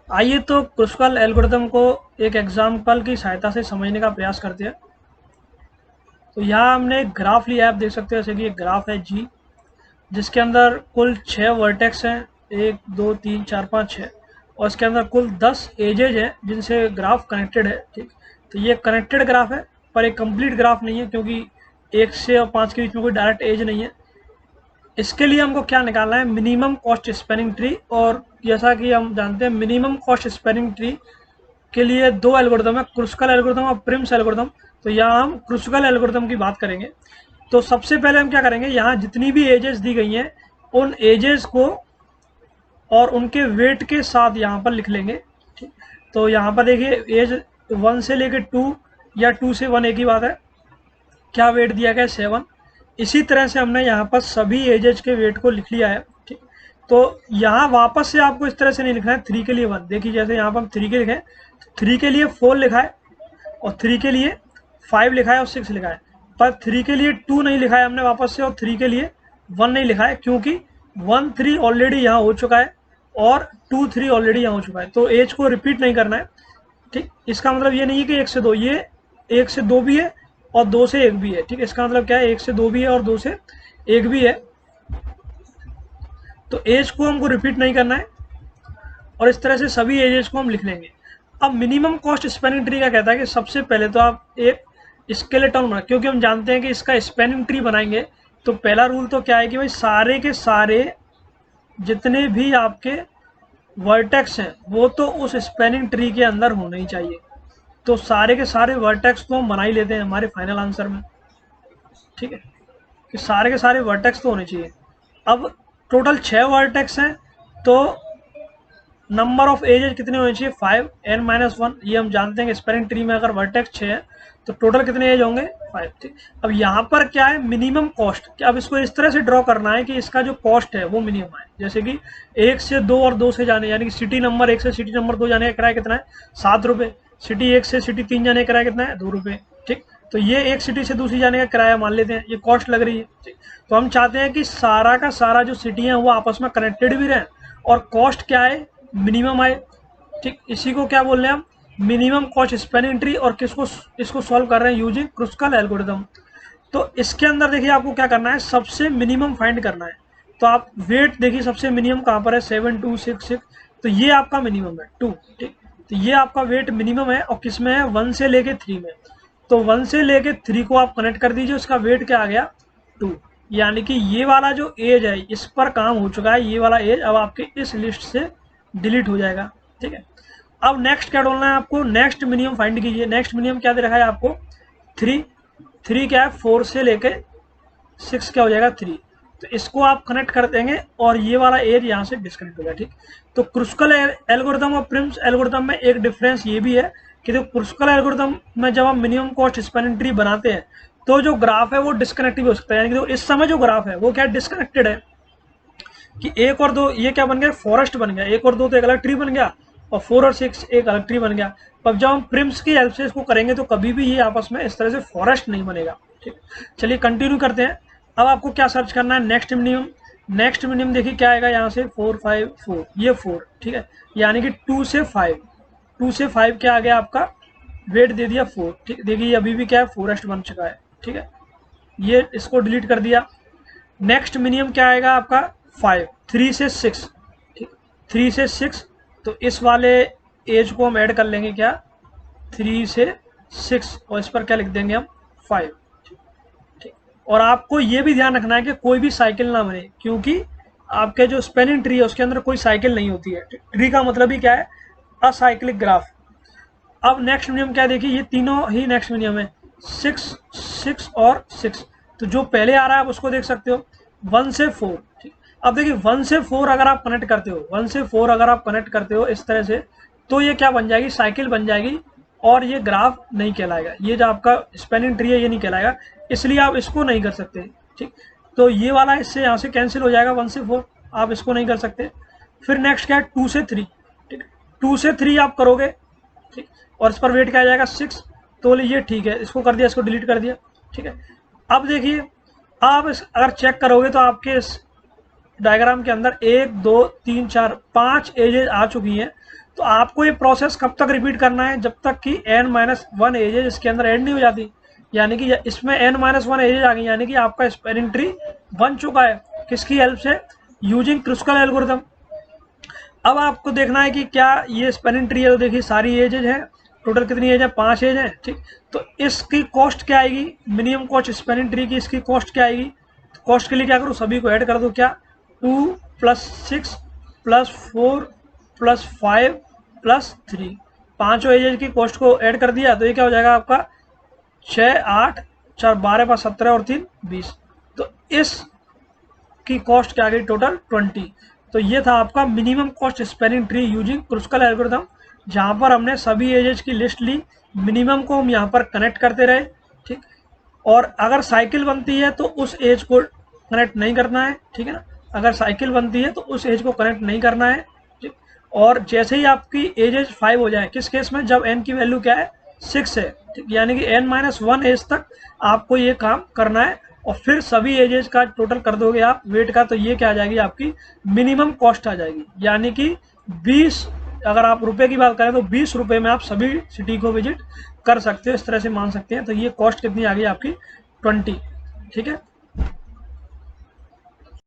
आइए तो Kruskal algorithm को एक एग्जाम्पल की सहायता से समझने का प्रयास करते हैं। तो यहाँ हमने एक ग्राफ लिया है, आप देख सकते हो जैसे कि एक ग्राफ है जी, जिसके अंदर कुल 6 वर्टेक्स हैं, 1 2 3 4 5 6, और इसके अंदर कुल 10 एजेज हैं जिनसे ग्राफ कनेक्टेड है। ठीक, तो ये कनेक्टेड ग्राफ है पर एक कंप्लीट ग्राफ नहीं है, क्योंकि 1 से और 5 के बीच में कोई डायरेक्ट एज नहीं है। इसके लिए हमको क्या निकालना है, मिनिमम कॉस्ट स्पैनिंग ट्री। और जैसा कि हम जानते हैं मिनिमम कॉस्ट स्पैनिंग ट्री के लिए दो एल्गोरिदम है, क्रुस्कल एल्गोरिदम और प्रिम्स एल्गोरिदम। तो यहाँ हम क्रुस्कल एल्गोरिदम की बात करेंगे। तो सबसे पहले हम क्या करेंगे, यहाँ जितनी भी एजेस दी गई हैं उन एजेस को और उनके वेट के साथ यहाँ पर लिख लेंगे। ठीक, तो यहाँ पर देखिए एज 1 से लेकर 2 या 2 से 1 एक ही बात है, क्या वेट दिया गया है 7। इसी तरह से हमने यहाँ पर सभी एजेज के वेट को लिख लिया है। ठीक, तो यहाँ वापस से आपको इस तरह से नहीं लिखना है 3 के लिए 1। देखिए जैसे यहाँ पर हम 3 के लिखे, 3 के लिए 4 लिखा है और 3 के लिए 5 लिखा है और 6 लिखा है, पर 3 के लिए 2 नहीं लिखा है हमने वापस से, और 3 के लिए 1 नहीं लिखा है, क्योंकि 1 3 ऑलरेडी यहाँ हो चुका है और 2 3 ऑलरेडी यहाँ हो चुका है। तो एज को रिपीट नहीं करना है। ठीक, इसका मतलब ये नहीं है कि 1 से 2, ये 1 से 2 भी है और 2 से 1 भी है। ठीक, इसका मतलब क्या है, 1 से 2 भी है और 2 से 1 भी है। तो एज को हमको रिपीट नहीं करना है और इस तरह से सभी एजेस को हम लिख लेंगे। अब मिनिमम कॉस्ट स्पैनिंग ट्री का कहता है कि सबसे पहले तो आप एक स्केलेटन बना, क्योंकि हम जानते हैं कि इसका स्पैनिंग ट्री बनाएंगे तो पहला रूल तो क्या है कि भाई सारे के सारे जितने भी आपके वर्टेक्स हैं वो तो उस स्पैनिंग ट्री के अंदर होने ही चाहिए। तो सारे के सारे वर्टेक्स तो हम बना ही लेते हैं हमारे फाइनल आंसर में। ठीक है, कि सारे के सारे वर्टेक्स तो होने चाहिए। अब टोटल 6 वर्टेक्स हैं, तो नंबर ऑफ एजेस कितने होने चाहिए, 5 n-1। ये हम जानते हैं कि स्पैनिंग ट्री में अगर वर्टेक्स 6 है तो टोटल कितने एज होंगे, 5। ठीक, अब यहाँ पर क्या है, मिनिमम कॉस्ट। कि अब इसको इस तरह से ड्रॉ करना है कि इसका जो कॉस्ट है वो मिनिमम है। जैसे कि 1 से 2 और 2 से जाने, यानी कि सिटी नंबर 1 से सिटी नंबर 2 जाने का किराया कितना है, 7 रुपये। सिटी 1 से सिटी 3 जाने का किराया कितना है, 2 रुपये। ठीक, तो ये एक सिटी से दूसरी जाने का किराया मान लेते हैं, ये कॉस्ट लग रही है। ठीक, तो हम चाहते हैं कि सारा का सारा जो सिटी है वो आपस में कनेक्टेड भी रहें और कॉस्ट क्या है, मिनिमम आए। ठीक, इसी को क्या बोल रहे हैं हम, मिनिमम कॉस्ट स्पैनिंग ट्री। और किसको, इसको सॉल्व कर रहे हैं यूजिंग क्रुस्कल एल्गोरिथम। तो इसके अंदर देखिए आपको क्या करना है, सबसे मिनिमम फाइंड करना है। तो आप वेट देखिए सबसे मिनिमम कहाँ पर है, 7 2 6 6। तो ये आपका मिनिमम है 2। ठीक, तो ये आपका वेट मिनिमम है और किस में है, 1 से लेके 3 में। तो 1 से लेके 3 को आप कनेक्ट कर दीजिए, उसका वेट क्या आ गया, 2। यानी कि ये वाला जो एज है इस पर काम हो चुका है, ये वाला एज अब आपके इस लिस्ट से डिलीट हो जाएगा। ठीक है, अब नेक्स्ट क्या डालना है आपको, नेक्स्ट मिनिमम फाइंड कीजिए। नेक्स्ट मिनिमम क्या दे रखा है आपको, 3। 3 क्या है, 4 से लेके 6 क्या हो जाएगा, 3। तो इसको आप कनेक्ट कर देंगे और ये वाला एज यहाँ से डिस्कनेक्ट हो गया। ठीक, तो क्रुस्कल एल्गोरिथम और प्रिम्स एल्गोरिथम में एक डिफरेंस ये भी है कि जो क्रुस्कल एल्गोरिथम में जब हम मिनिमम कॉस्ट स्पैनिंग ट्री बनाते हैं तो जो ग्राफ है वो डिस्कनेक्ट भी हो सकता है। यानी कि इस समय जो ग्राफ है वो क्या डिस्कनेक्टेड है, कि 1 और 2 ये क्या बन गया, फॉरेस्ट बन गया। 1 और 2 तो एक अलग ट्री बन गया और 4 और 6 एक अलग ट्री बन गया। अब जब हम प्रिम्स की हेल्प से इसको करेंगे तो कभी भी ये आपस में इस तरह से फॉरेस्ट नहीं बनेगा। ठीक, चलिए कंटिन्यू करते हैं। अब आपको क्या सर्च करना है, नेक्स्ट मिनिमम। नेक्स्ट मिनिमम देखिए क्या आएगा यहाँ से, 4 5 4, ये 4। ठीक है, यानी कि 2 से 5, 2 से 5 क्या आ गया आपका, वेट दे दिया 4। ठीक, देखिए अभी भी क्या है, फॉरेस्ट बन चुका है। ठीक है, ये इसको डिलीट कर दिया। नेक्स्ट मिनिमम क्या आएगा आपका, 5। 3 से 6, ठीक, 3 से 6। तो इस वाले एज को हम ऐड कर लेंगे क्या, 3 से 6, और इस पर क्या लिख देंगे हम, 5। ठीक, और आपको ये भी ध्यान रखना है कि कोई भी साइकिल ना बने, क्योंकि आपके जो स्पेनिंग ट्री है उसके अंदर कोई साइकिल नहीं होती है। ट्री का मतलब ही क्या है, असाइक्लिक ग्राफ। अब नेक्स्ट मिनिमम क्या है, देखिए ये तीनों ही नेक्स्ट मिनिमम है, 6 6 और 6। तो जो पहले आ रहा है आप उसको देख सकते हो, 1 से 4। ठीक, अब देखिए 1 से 4 अगर आप कनेक्ट करते हो, 1 से 4 अगर आप कनेक्ट करते हो इस तरह से, तो ये क्या बन जाएगी, साइकिल बन जाएगी और ये ग्राफ नहीं कहलाएगा। ये जो आपका स्पेनिंग ट्री है ये नहीं कहलाएगा, इसलिए आप इसको नहीं कर सकते। ठीक, तो ये वाला इससे यहाँ से कैंसिल हो जाएगा, 1 से 4 आप इसको नहीं कर सकते। फिर नेक्स्ट क्या है, 2 से 3। ठीक, 2 से 3 आप करोगे, ठीक, और इस पर वेट क्या आ जाएगा, 6। तो ये ठीक है, इसको कर दिया, इसको डिलीट कर दिया। ठीक है, अब देखिए आप अगर चेक करोगे तो आपके इस डायग्राम के अंदर 1 2 3 4 5 एजेस आ चुकी हैं। तो आपको ये प्रोसेस कब तक रिपीट करना है, जब तक कि n-1 एजेज इसके अंदर ऐड नहीं हो जाती, यानी कि इसमें n-1 एजेज आ गई, यानी कि आपका स्पैनिंग ट्री बन चुका है। किसकी हेल्प से? Using Kruskal algorithm. अब आपको देखना है कि क्या ये स्पैनिंग ट्री है, तो देखिए सारी एजेज है, टोटल कितनी एज है, 5 एज है, ठीक। तो इसकी कॉस्ट क्या आएगी, मिनिमम कॉस्ट स्पैनिंग ट्री की, इसकी कॉस्ट क्या आएगी? तो कॉस्ट के लिए क्या करूँ, सभी को ऐड कर दो, क्या 2 + 6 + 4 + 5 + 3, पांचों एजेज की कॉस्ट को ऐड कर दिया, तो ये क्या हो जाएगा आपका 6 8 4 12 5 17 और 3 20। तो इस की कॉस्ट क्या आ गई टोटल 20। तो ये था आपका minimum cost spanning tree using Kruskal algorithm, जहां पर हमने सभी एजेज की लिस्ट ली, मिनिमम को हम यहाँ पर कनेक्ट करते रहे, ठीक। और अगर साइकिल बनती है तो उस एज को कनेक्ट नहीं करना है, ठीक है ना, अगर साइकिल बनती है तो उस एज को कनेक्ट नहीं करना है, ठीक। और जैसे ही आपकी एजेज 5 हो जाए, किस केस में, जब n की वैल्यू क्या है 6 है, ठीक, यानी कि n-1 एज तक आपको ये काम करना है, और फिर सभी एजेज का टोटल कर दोगे आप वेट का, तो ये क्या आ जाएगी आपकी मिनिमम कॉस्ट आ जाएगी, यानी कि 20, अगर आप रुपए की बात करें तो 20 रुपए में आप सभी सिटी को विजिट कर सकते हो, इस तरह से मान सकते हैं। तो ये कॉस्ट कितनी आ गई आपकी 20, ठीक है।